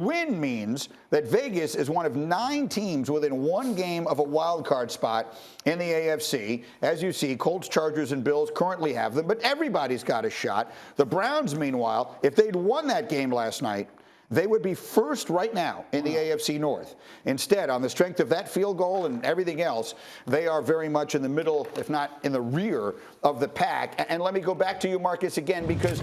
win means that Vegas is one of 9 teams within 1 game of a wild card spot in the AFC. As you see, Colts, Chargers, and Bills currently have them, but everybody's got a shot. The Browns, meanwhile, if they'd won that game last night, they would be first right now in the AFC North. Instead, on the strength of that field goal and everything else, they are very much in the middle, if not in the rear of the pack. And let me go back to you, Marcus, again, because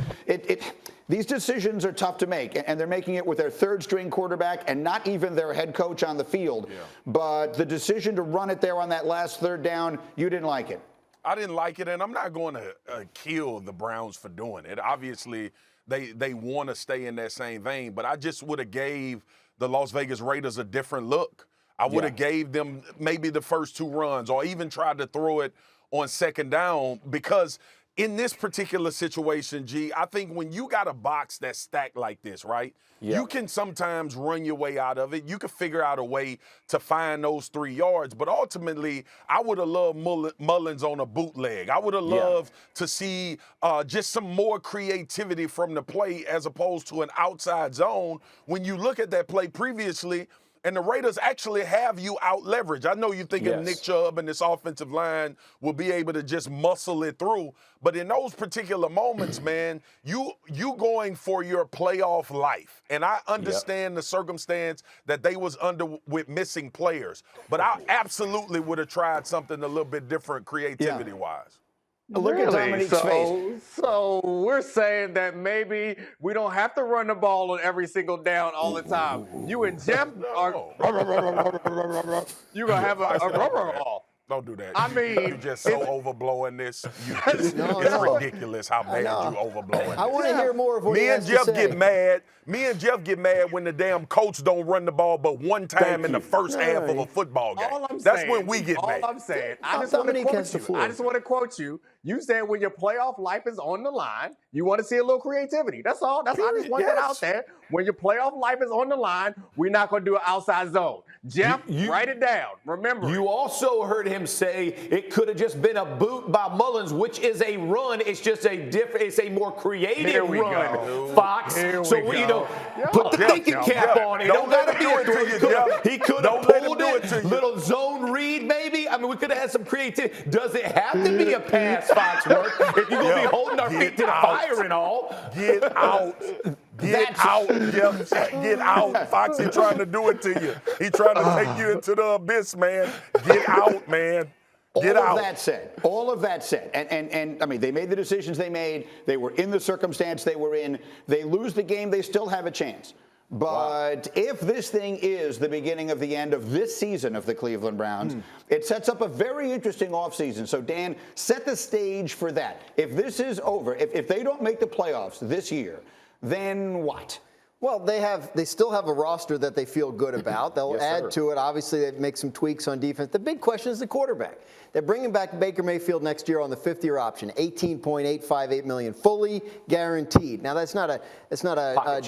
these decisions are tough to make, and they're making it with their third-string quarterback and not even their head coach on the field. Yeah. But the decision to run it there on that last third down, you didn't like it. I didn't like it, and I'm not going to kill the Browns for doing it. Obviously, they want to stay in that same vein, but I just would have gave the Las Vegas Raiders a different look. I would have gave them maybe the first 2 runs or even tried to throw it on second down, because in this particular situation, G, I think when you got a box that's stacked like this, right, you can sometimes run your way out of it. You can figure out a way to find those 3 yards. But ultimately, I would have loved Mullins on a bootleg. I would have loved to see just some more creativity from the play as opposed to an outside zone. When you look at that play previously, and the Raiders actually have you out leveraged. I know you're thinking Nick Chubb and this offensive line will be able to just muscle it through. But in those particular moments, man, you going for your playoff life. And I understand the circumstance that they was under with missing players. But I absolutely would have tried something a little bit different creativity-wise. Look at Domonique's face. So we're saying that maybe we don't have to run the ball on every single down all the time. You and Jeff are you're going to have a rubber ball. Don't do that. I mean, you're just so overblowing this. It's ridiculous how bad you overblowing this. I want to hear more of what Me and Jeff get mad. Me and Jeff get mad when the damn coach don't run the ball but one time in the first half of a football game. That's when we get mad. All I'm saying, I just want to quote you. You said when your playoff life is on the line, you want to see a little creativity. That's all. I just want that out there. When your playoff life is on the line, we're not going to do an outside zone. Jeff, write it down. Remember. You also heard him say it could have just been a boot by Mullins, which is a run. It's just it's a more creative run, Fox. Put the thinking cap on. It don't got to be a 3. He could have pulled it. Little zone read, maybe. I mean, we could have had some creativity. Does it have to be a pass, Foxworth? If you're going to be holding our feet to the fire and all. Get out. Get out, Jeff. Get out. Fox, he's trying to do it to you. He's trying to take you into the abyss, man. Get out, man. Get out. All of that said, and I mean, they made the decisions they made. They were in the circumstance they were in. They lose the game, they still have a chance. But if this thing is the beginning of the end of this season of the Cleveland Browns, it sets up a very interesting offseason. So, Dan, set the stage for that. If this is over, if they don't make the playoffs this year, then what? Well, they still have a roster that they feel good about. They'll add to it. Obviously, they make some tweaks on defense. The big question is the quarterback. They're bringing back Baker Mayfield next year on the 5th-year option, $18.858 million, fully guaranteed. Now, that's not a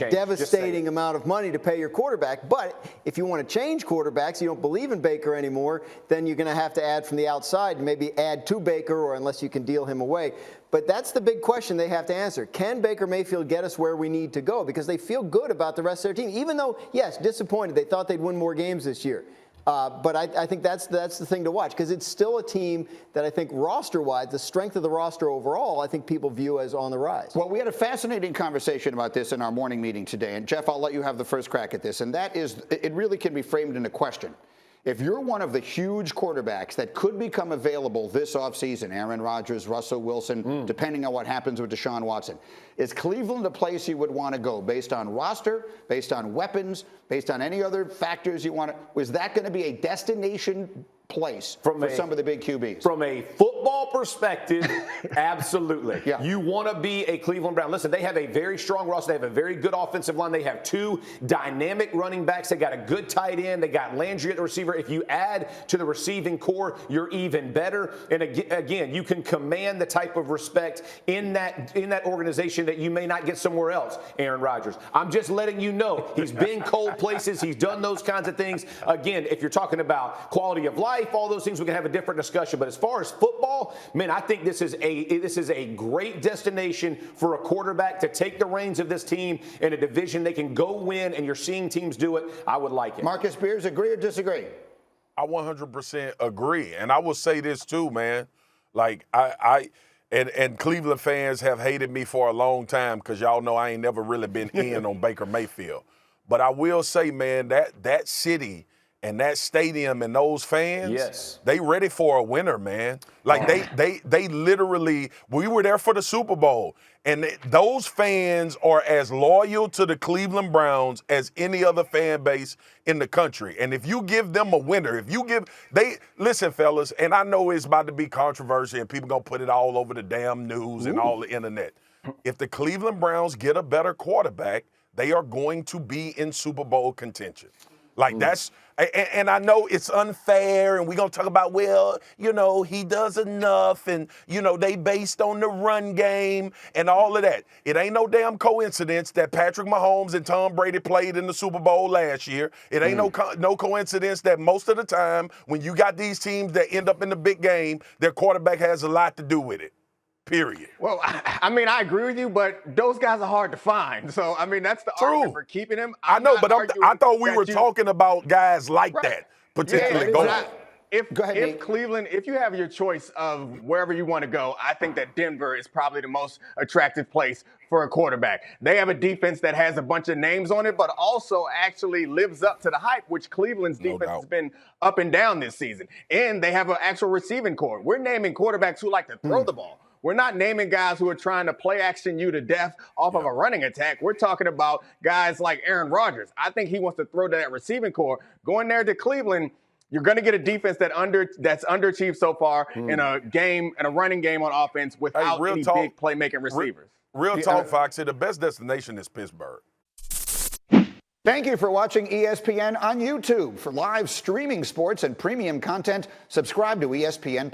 devastating amount of money to pay your quarterback. But if you want to change quarterbacks, you don't believe in Baker anymore, then you're going to have to add from the outside, maybe add to Baker, or unless you can deal him away. But that's the big question they have to answer. Can Baker Mayfield get us where we need to go? Because they feel good about the rest of their team, even though, yes, disappointed. They thought they'd win more games this year. But I think that's the thing to watch, because it's still a team that I think roster-wise, the strength of the roster overall, I think people view as on the rise. Well, we had a fascinating conversation about this in our morning meeting today. And, Jeff, I'll let you have the first crack at this. And that is, it really can be framed in a question. If you're one of the huge quarterbacks that could become available this offseason, Aaron Rodgers, Russell Wilson, depending on what happens with Deshaun Watson, is Cleveland a place you would want to go based on roster, based on weapons, based on any other factors you want to? Is that going to be a destination place for some of the big QBs? From a football perspective, absolutely. You want to be a Cleveland Brown. Listen, they have a very strong roster. They have a very good offensive line. They have 2 dynamic running backs. They got a good tight end. They got Landry at the receiver. If you add to the receiving core, you're even better. And again, you can command the type of respect in that organization that you may not get somewhere else. Aaron Rodgers. I'm just letting you know he's been cold places. He's done those kinds of things. Again, if you're talking about quality of life, life, all those things, we can have a different discussion. But as far as football, man, I think this is a great destination for a quarterback to take the reins of this team in a division they can go win, and you're seeing teams do it. I would like it. Marcus Beers, agree or disagree? I 100% agree. And I will say this too, man. Like, and Cleveland fans have hated me for a long time because y'all know I ain't never really been in on Baker Mayfield. But I will say, man, that city and that stadium and those fans, yes, they ready for a winner, man. Like they literally, we were there for the Super Bowl, and those fans are as loyal to the Cleveland Browns as any other fan base in the country. And if you give them a winner, listen, fellas, and I know it's about to be controversy and people gonna put it all over the damn news and all the internet. If the Cleveland Browns get a better quarterback, they are going to be in Super Bowl contention. Like that's, and I know it's unfair, and we're going to talk about, well, you know, he does enough, and, you know, they based on the run game and all of that. It ain't no damn coincidence that Patrick Mahomes and Tom Brady played in the Super Bowl last year. It ain't no coincidence that most of the time when you got these teams that end up in the big game, their quarterback has a lot to do with it. Period. Well, I mean, I agree with you, but those guys are hard to find. So, I mean, that's the argument for keeping him. I know, but I thought we were talking about guys like that potentially going. If Cleveland, if you have your choice of wherever you want to go, I think that Denver is probably the most attractive place for a quarterback. They have a defense that has a bunch of names on it, but also actually lives up to the hype, which Cleveland's defense has been up and down this season. And they have an actual receiving core. We're naming quarterbacks who like to throw the ball. We're not naming guys who are trying to play action you to death off of a running attack. We're talking about guys like Aaron Rodgers. I think he wants to throw to that receiving core. Going there to Cleveland, you're going to get a defense that's underachieved so far in a running game on offense without any big playmaking receivers. Real talk, Foxy, the best destination is Pittsburgh. Thank you for watching ESPN on YouTube. For live streaming sports and premium content, subscribe to ESPN+.